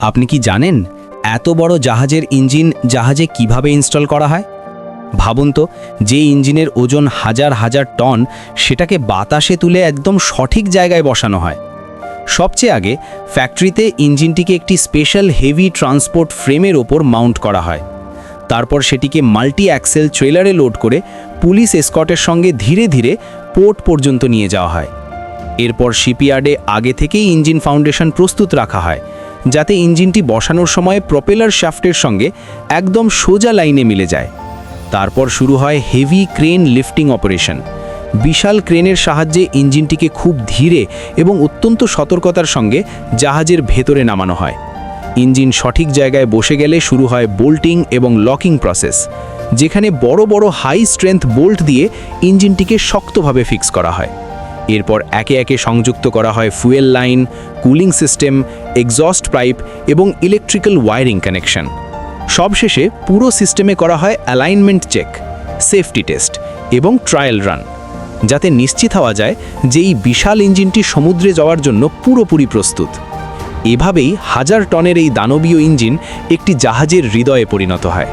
আপনি কি জানেন এত বড় জাহাজের ইঞ্জিন জাহাজে কিভাবে ইনস্টল করা হয়? ভাবুন তো, যে ইঞ্জিনের ওজন হাজার হাজার টন, সেটাকে বাতাসে তুলে একদম সঠিক জায়গায় বসানো হয়। সবচেয়ে আগে ফ্যাক্টরিতে ইঞ্জিনটিকে একটি স্পেশাল হেভি ট্রান্সপোর্ট ফ্রেমের ওপর মাউন্ট করা হয়। তারপর সেটিকে মাল্টি অ্যাক্সেল ট্রেলারে লোড করে পুলিশ এসকর্টের সঙ্গে ধীরে ধীরে পোর্ট পর্যন্ত নিয়ে যাওয়া হয়। এরপর শিপইয়ার্ডে আগে থেকেই ইঞ্জিন ফাউন্ডেশন প্রস্তুত রাখা হয়, যাতে ইঞ্জিনটি বসানোর সময় প্রপেলার শ্যাফটের সঙ্গে একদম সোজা লাইনে মিলে যায়। তারপর শুরু হয় হেভি ক্রেন লিফটিং অপারেশন। বিশাল ক্রেনের সাহায্যে ইঞ্জিনটিকে খুব ধীরে এবং অত্যন্ত সতর্কতার সঙ্গে জাহাজের ভেতরে নামানো হয়। ইঞ্জিন সঠিক জায়গায় বসে গেলে শুরু হয় বোল্টিং এবং লকিং প্রসেস, যেখানে বড় বড় হাই স্ট্রেংথ বোল্ট দিয়ে ইঞ্জিনটিকে শক্তভাবে ফিক্স করা হয়। এরপর একে একে সংযুক্ত করা হয় fuel line, cooling system, exhaust pipe এবং ইলেকট্রিক্যাল ওয়্যারিং কানেকশন। সবশেষে পুরো সিস্টেমে করা হয় অ্যালাইনমেন্ট চেক, সেফটি টেস্ট এবং ট্রায়াল রান, যাতে নিশ্চিত হওয়া যায় যে এই বিশাল ইঞ্জিনটি সমুদ্রে যাওয়ার জন্য পুরোপুরি প্রস্তুত। এভাবেই হাজার টনের এই দানবীয় ইঞ্জিন একটি জাহাজের হৃদয়ে পরিণত হয়।